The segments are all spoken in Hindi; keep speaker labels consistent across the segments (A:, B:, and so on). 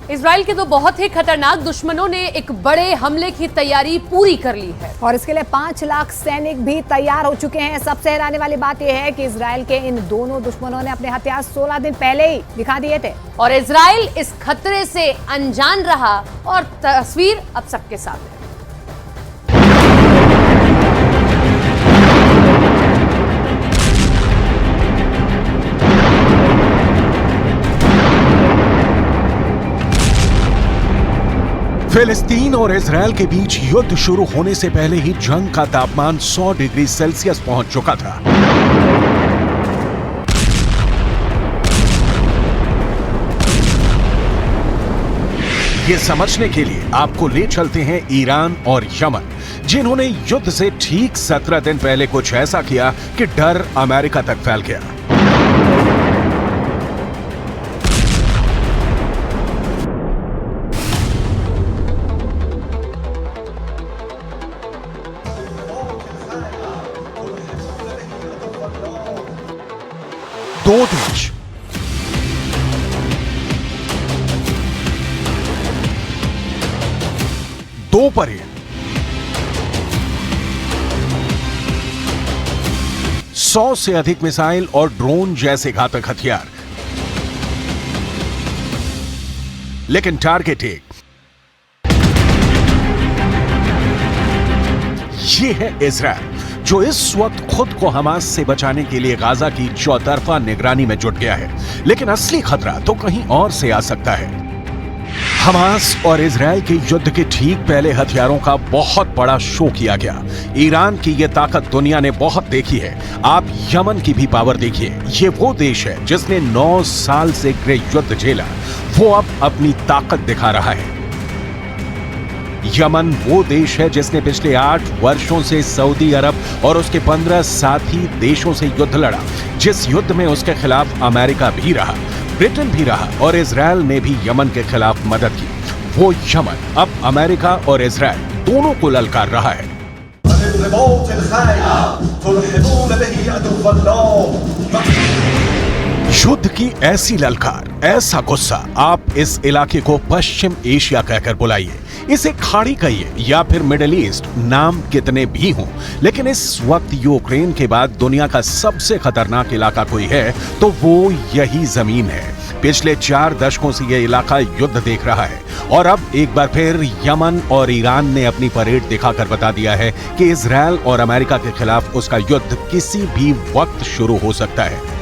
A: इजराइल के 2 बहुत ही खतरनाक दुश्मनों ने एक बड़े हमले की तैयारी पूरी कर ली है
B: और इसके लिए 5 लाख सैनिक भी तैयार हो चुके हैं। सबसे हैरानी वाली बात यह है कि इजराइल के इन दोनों दुश्मनों ने अपने हथियार 16 दिन पहले ही दिखा दिए थे
A: और इजराइल इस खतरे से अनजान रहा और तस्वीर अब सबके साथ है।
C: फिलिस्तीन और इजराइल के बीच युद्ध शुरू होने से पहले ही जंग का तापमान 100 डिग्री सेल्सियस पहुंच चुका था। ये समझने के लिए आपको ले चलते हैं ईरान और यमन, जिन्होंने युद्ध से ठीक 17 दिन पहले कुछ ऐसा किया कि डर अमेरिका तक फैल गया। दो देश, दो परेड, 100 से अधिक मिसाइल और ड्रोन जैसे घातक हथियार, लेकिन टारगेट एक, ये है इजराइल, जो इस वक्त खुद को हमास से बचाने के लिए गाजा की चौतरफा निगरानी में जुट गया है। लेकिन असली खतरा तो कहीं और से आ सकता है। हमास और इजराइल के युद्ध के ठीक पहले हथियारों का बहुत बड़ा शो किया गया। ईरान की यह ताकत दुनिया ने बहुत देखी है। आप यमन की भी पावर देखिए। ये वो देश है जिसने 9 साल से गृह युद्ध झेला, वो अब अपनी ताकत दिखा रहा है। यमन वो देश है जिसने पिछले 8 वर्षों से सऊदी अरब और उसके 15 साथी देशों से युद्ध लड़ा, जिस युद्ध में उसके खिलाफ अमेरिका भी रहा, ब्रिटेन भी रहा और इजराइल ने भी यमन के खिलाफ मदद की। वो यमन अब अमेरिका और इजराइल दोनों को ललकार रहा है। युद्ध की ऐसी ललकार, ऐसा गुस्सा, आप इस इलाके को पश्चिम एशिया कहकर बुलाइए, इसे खाड़ी कहिए या फिर मिडिल ईस्ट, नाम कितने भी हों, लेकिन इस वक्त यूक्रेन के बाद दुनिया का सबसे खतरनाक इलाका कोई है तो वो यही जमीन है। पिछले 4 दशकों से यह इलाका युद्ध देख रहा है और अब एक बार फिर यमन और ईरान ने अपनी परेड दिखाकर बता दिया है कि इजराइल और अमेरिका के खिलाफ उसका युद्ध किसी भी वक्त शुरू हो सकता है।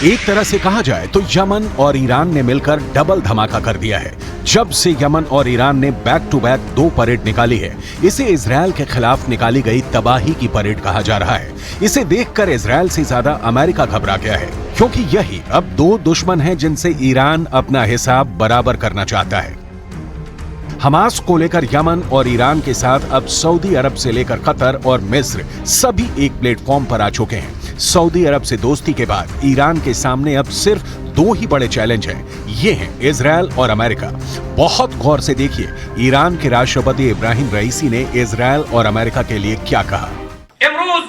C: एक तरह से कहा जाए तो यमन और ईरान ने मिलकर डबल धमाका कर दिया है। जब से यमन और ईरान ने बैक टू बैक 2 परेड निकाली है, इसे इजराइल के खिलाफ निकाली गई तबाही की परेड कहा जा रहा है। इसे देखकर इजराइल से ज्यादा अमेरिका घबरा गया है, क्योंकि यही अब 2 दुश्मन हैं जिनसे ईरान अपना हिसाब बराबर करना चाहता है। हमास को लेकर यमन और ईरान के साथ अब सऊदी अरब से लेकर कतर और मिस्र सभी एक प्लेटफॉर्म पर आ चुके हैं। सऊदी अरब से दोस्ती के बाद ईरान के सामने अब सिर्फ 2 ही बड़े चैलेंज हैं। ये हैं इजराइल और अमेरिका। बहुत गौर से देखिए ईरान के राष्ट्रपति इब्राहिम रईसी ने इजराइल और अमेरिका के लिए क्या कहा।
D: इमरूज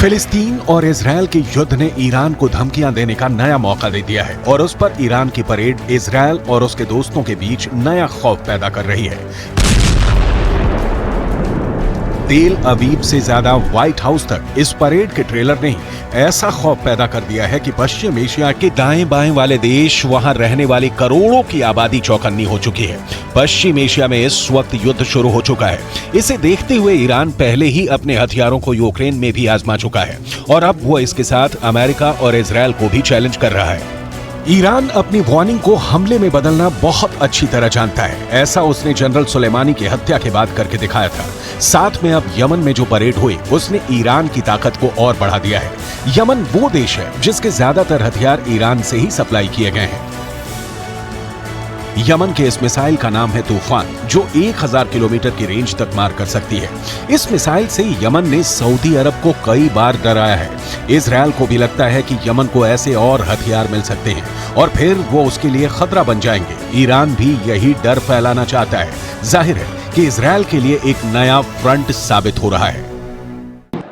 C: फिलिस्तीन और इजराइल के युद्ध ने ईरान को धमकियां देने का नया मौका दे दिया है और उस पर ईरान की परेड इजराइल और उसके दोस्तों के बीच नया खौफ पैदा कर रही है। तेल अवीव से ज्यादा व्हाइट हाउस तक इस परेड के ट्रेलर ने ऐसा खौफ पैदा कर दिया है कि पश्चिम एशिया के दाएं बाएं वाले देश, वहां रहने वाली करोड़ों की आबादी चौकन्नी हो चुकी है। पश्चिम एशिया में इस वक्त युद्ध शुरू हो चुका है। इसे देखते हुए ईरान पहले ही अपने हथियारों को यूक्रेन में भी आजमा चुका है और अब वो इसके साथ अमेरिका और इजराइल को भी चैलेंज कर रहा है। ईरान अपनी वार्निंग को हमले में बदलना बहुत अच्छी तरह जानता है। ऐसा उसने जनरल सुलेमानी की हत्या के बाद करके दिखाया था। साथ में अब यमन में जो परेड हुई उसने ईरान की ताकत को और बढ़ा दिया है। यमन वो देश है जिसके ज्यादातर हथियार ईरान से ही सप्लाई किए गए हैं। यमन के इस मिसाइल का नाम है तूफान, जो 1000 किलोमीटर की रेंज तक मार कर सकती है। इस मिसाइल से यमन ने सऊदी अरब को कई बार डराया है। इजरायल को भी लगता है कि यमन को ऐसे और हथियार मिल सकते हैं और फिर वो उसके लिए खतरा बन जाएंगे। ईरान भी यही डर फैलाना चाहता है। जाहिर है कि इजरायल के लिए एक नया फ्रंट साबित हो रहा है।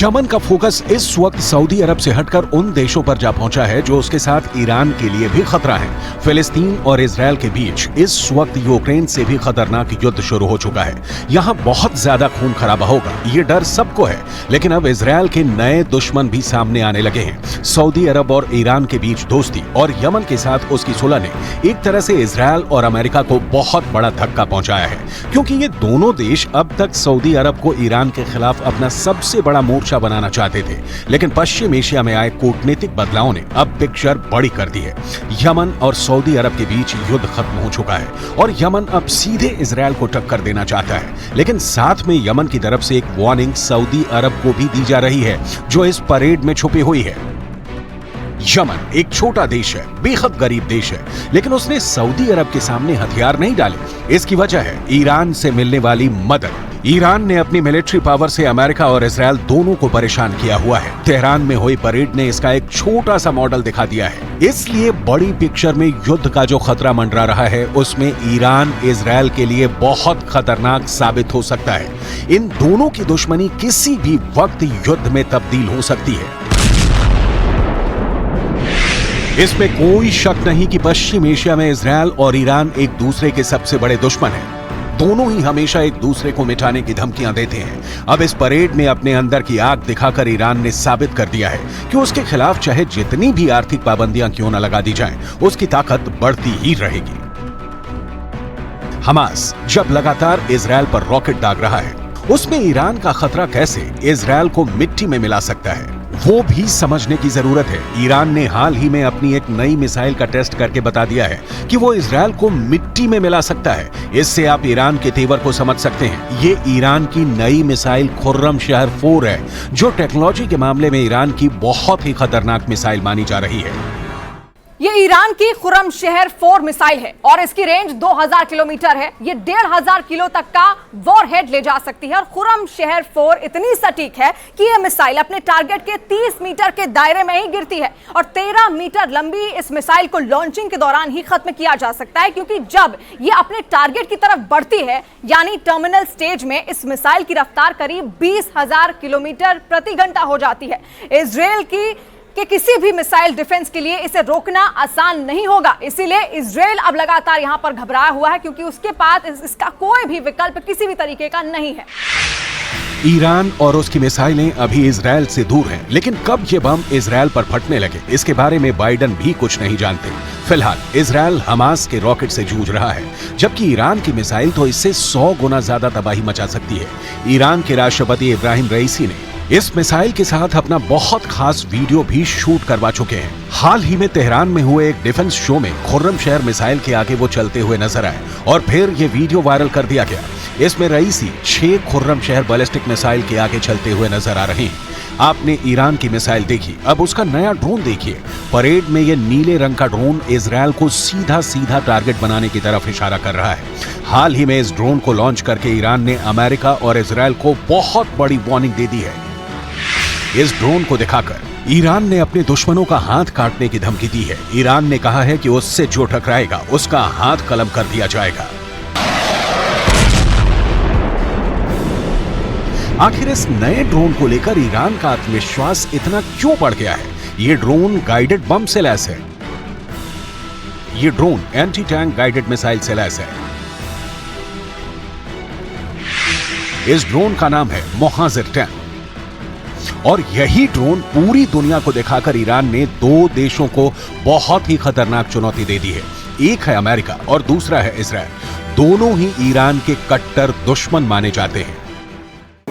C: यमन का फोकस इस वक्त सऊदी अरब से हटकर उन देशों पर जा पहुंचा है जो उसके साथ ईरान के लिए भी खतरा है। फिलिस्तीन और इजरायल के बीच इस वक्त यूक्रेन से भी खतरनाक युद्ध शुरू हो चुका है। यहाँ बहुत ज्यादा खून खराबा होगा, ये डर सबको है। लेकिन अब इजरायल के नए दुश्मन भी सामने आने लगे हैं। सऊदी अरब और ईरान के बीच दोस्ती और यमन के साथ उसकी सुलह ने एक तरह से इजरायल और अमेरिका को बहुत बड़ा धक्का पहुंचाया है, क्योंकि ये दोनों देश अब तक सऊदी अरब को ईरान के खिलाफ अपना सबसे बड़ा मोर्चा बनाना चाहते थे। लेकिन पश्चिम एशिया में आए कूटनीतिक बदलावों ने अब पिक्चर बड़ी कर दी है। यमन और सऊदी अरब के बीच युद्ध खत्म हो चुका है और यमन अब सीधे इजरायल को टक्कर देना चाहता है। लेकिन साथ में यमन की तरफ से एक वार्निंग सऊदी अरब को भी दी जा रही है, जो इस परेड में छुपी हुई है। यमन एक छोटा देश है, बेहद गरीब देश है, लेकिन उसने सऊदी अरब के सामने हथियार नहीं डाले। इसकी वजह है ईरान से मिलने वाली मदद। ईरान ने अपनी मिलिट्री पावर से अमेरिका और इजरायल दोनों को परेशान किया हुआ है। तेहरान में हुई परेड ने इसका एक छोटा सा मॉडल दिखा दिया है। इसलिए बड़ी पिक्चर में युद्ध का जो खतरा मंडरा रहा है, उसमें ईरान इजरायल के लिए बहुत खतरनाक साबित हो सकता है। इन दोनों की दुश्मनी किसी भी वक्त युद्ध में तब्दील हो सकती है। इसमें कोई शक नहीं कि पश्चिम एशिया में इजरायल और ईरान एक दूसरे के सबसे बड़े दुश्मन हैं। दोनों ही हमेशा एक दूसरे को मिटाने की धमकियां देते हैं। अब इस परेड में अपने अंदर की आग दिखाकर ईरान ने साबित कर दिया है कि उसके खिलाफ चाहे जितनी भी आर्थिक पाबंदियां क्यों न लगा दी जाएं, उसकी ताकत बढ़ती ही रहेगी। हमास जब लगातार इजरायल पर रॉकेट दाग रहा है, उसमें ईरान का खतरा कैसे इजरायल को मिट्टी में मिला सकता है, वो भी समझने की जरूरत है। ईरान ने हाल ही में अपनी एक नई मिसाइल का टेस्ट करके बता दिया है कि वो इजरायल को मिट्टी में मिला सकता है। इससे आप ईरान के तेवर को समझ सकते हैं। ये ईरान की नई मिसाइल खुर्रमशहर 4 है, जो टेक्नोलॉजी के मामले में ईरान की बहुत ही खतरनाक मिसाइल मानी जा रही है।
B: ये ईरान की खुर्रमशहर 4 मिसाइल है और इसकी रेंज 2000 किलोमीटर है। ये 1500 किलो तक का वॉरहेड ले जा सकती है और खुर्रमशहर 4 इतनी सटीक है कि ये मिसाइल अपने टारगेट के 30 मीटर के दायरे में ही गिरती है और 13 मीटर लंबी इस मिसाइल को लॉन्चिंग के दौरान ही खत्म किया जा सकता है, क्योंकि जब ये अपने टारगेट की तरफ बढ़ती है, यानी टर्मिनल स्टेज में, इस मिसाइल की रफ्तार करीब 20,000 किलोमीटर प्रति घंटा हो जाती है। इजरायल के किसी भी मिसाइल डिफेंस के लिए इसे रोकना आसान नहीं होगा। इसीलिए इजरायल अब लगातार यहां पर घबराया हुआ है, क्योंकि उसके पास इसका कोई भी विकल्प किसी भी तरीके का नहीं है।
C: ईरान और उसकी मिसाइलें अभी इजरायल से दूर हैं, लेकिन कब ये बम इजरायल पर फटने लगे, इसके बारे में बाइडन भी कुछ नहीं जानते। फिलहाल इजरायल हमास के रॉकेट से जूझ रहा है, जबकि ईरान की मिसाइल तो इससे 100 गुना ज्यादा तबाही मचा सकती है। ईरान के राष्ट्रपति इब्राहिम रईसी ने इस मिसाइल के साथ अपना बहुत खास वीडियो भी शूट करवा चुके हैं। हाल ही में तेहरान में हुए एक डिफेंस शो में खुर्रमशहर मिसाइल के आगे वो चलते हुए नजर आए और फिर ये वीडियो वायरल कर दिया गया। इसमें रईसी 6 खुर्रमशहर बैलिस्टिक मिसाइल के आगे चलते हुए नजर आ रहे हैं। आपने ईरान की मिसाइल देखी, अब उसका नया ड्रोन देखिए। परेड में ये नीले रंग का ड्रोन इजरायल को सीधा सीधा टारगेट बनाने की तरफ इशारा कर रहा है। हाल ही में इस ड्रोन को लॉन्च करके ईरान ने अमेरिका और इजरायल को बहुत बड़ी वार्निंग दे दी है। इस ड्रोन को दिखाकर ईरान ने अपने दुश्मनों का हाथ काटने की धमकी दी है। ईरान ने कहा है कि उससे जो टकराएगा उसका हाथ कलम कर दिया जाएगा। आखिर इस नए ड्रोन को लेकर ईरान का आत्मविश्वास इतना क्यों बढ़ गया है? ये ड्रोन गाइडेड बम से लैस है। ये drone anti tank guided missile से लैस है। इस ड्रोन का नाम है मोहाजिर 10 और यही ड्रोन पूरी दुनिया को दिखाकर ईरान ने 2 देशों को बहुत ही खतरनाक चुनौती दे दी है। एक है अमेरिका और दूसरा है इजरायल। दोनों ही ईरान के कट्टर दुश्मन माने जाते हैं।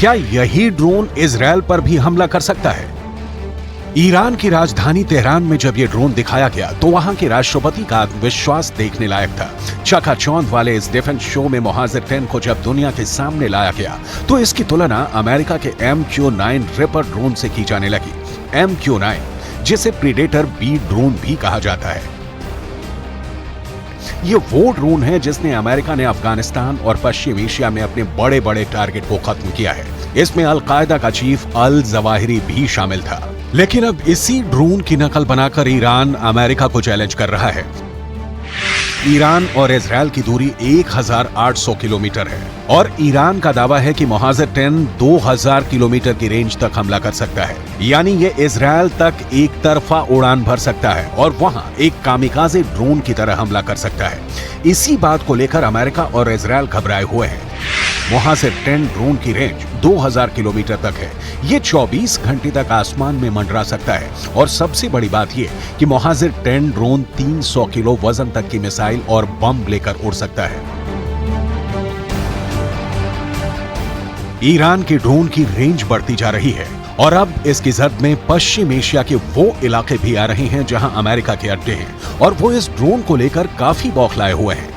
C: क्या यही ड्रोन इजरायल पर भी हमला कर सकता है? ईरान की राजधानी तेहरान में जब ये ड्रोन दिखाया गया तो वहां के राष्ट्रपति का आत्मविश्वास देखने लायक था। चकाचौंध वाले इस डिफेंस शो में मोहाजिर-10 को जब दुनिया के सामने लाया गया तो इसकी तुलना अमेरिका के MQ-9 रिपर ड्रोन से की जाने लगी। MQ-9 जिसे प्रीडेटर बी ड्रोन भी कहा जाता है। ये वो ड्रोन है जिसने अमेरिका ने अफगानिस्तान और पश्चिम एशिया में अपने बड़े बड़े टारगेट को खत्म किया है। इसमें अल-कायदा का चीफ अल जवाहिरी भी शामिल था। लेकिन अब इसी ड्रोन की नकल बनाकर ईरान अमेरिका को चैलेंज कर रहा है। ईरान और इजरायल की दूरी 1800 किलोमीटर है और ईरान का दावा है कि मोहाजिर-10 2000 किलोमीटर की रेंज तक हमला कर सकता है। यानी ये इजरायल तक एक तरफा उड़ान भर सकता है और वहां एक कामिकाज़े ड्रोन की तरह हमला कर सकता है। इसी बात को लेकर अमेरिका और इजरायल घबराए हुए हैं। मोहाजिर-10 ड्रोन की रेंज 2000 किलोमीटर तक है। ये 24 घंटे तक आसमान में मंडरा सकता है और सबसे बड़ी बात ये कि मोहाजिर-10 ड्रोन 300 किलो वजन तक की मिसाइल और बम लेकर उड़ सकता है। ईरान के ड्रोन की रेंज बढ़ती जा रही है और अब इसकी जद में पश्चिम एशिया के वो इलाके भी आ रहे हैं जहां अमेरिका के अड्डे हैं और वो इस ड्रोन को लेकर काफी बौखलाए हुए हैं।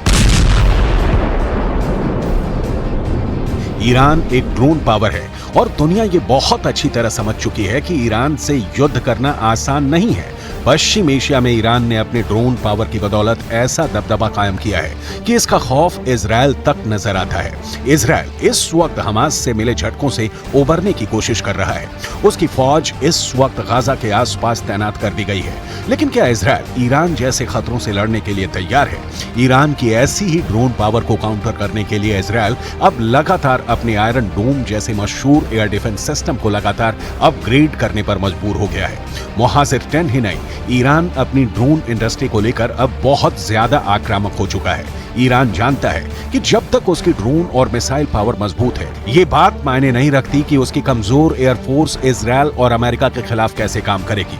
C: ईरान एक ड्रोन पावर है और दुनिया ये बहुत अच्छी तरह समझ चुकी है कि ईरान से युद्ध करना आसान नहीं है। पश्चिम एशिया में ईरान ने अपने ड्रोन पावर की बदौलत ऐसा दबदबा कायम किया है कि इसका खौफ इजरायल तक नजर आता है। इजरायल इस वक्त हमास से मिले झटकों से उबरने की कोशिश कर रहा है। उसकी फौज इस वक्त गाजा के आसपास तैनात कर दी गई है। लेकिन क्या इजरायल ईरान जैसे खतरों से लड़ने के लिए तैयार है? ईरान की ऐसी ही ड्रोन पावर को काउंटर करने के लिए इजरायल अब लगातार अपने आयरन डोम जैसे मशहूर एयर डिफेंस सिस्टम को लगातार अपग्रेड करने पर मजबूर हो गया है। मोहाजिर-10 ही नहीं, ईरान अपनी ड्रोन इंडस्ट्री को लेकर अब बहुत ज्यादा आक्रामक हो चुका है। ईरान जानता है कि जब तक उसकी ड्रोन और मिसाइल पावर मजबूत है, ये बात मायने नहीं रखती कि उसकी कमजोर एयरफोर्स इजरायल और अमेरिका के खिलाफ कैसे काम करेगी।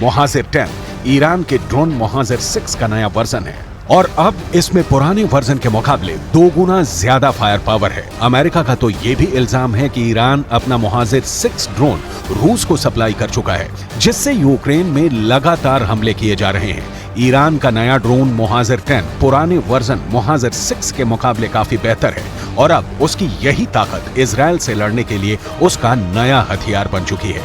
C: मोहाजिर-10 ईरान के ड्रोन मोहाजिर-6 का नया वर्जन है और अब इसमें पुराने वर्जन के मुकाबले 2 गुना ज्यादा फायर पावर है। अमेरिका का तो ये भी इल्जाम है कि ईरान अपना मोहाजिर-6 ड्रोन रूस को सप्लाई कर चुका है, जिससे यूक्रेन में लगातार हमले किए जा रहे हैं। ईरान का नया ड्रोन मोहाजिर-10 पुराने वर्जन मोहाजिर-6 के मुकाबले काफी बेहतर है और अब उसकी यही ताकत इजरायल से लड़ने के लिए उसका नया हथियार बन चुकी है।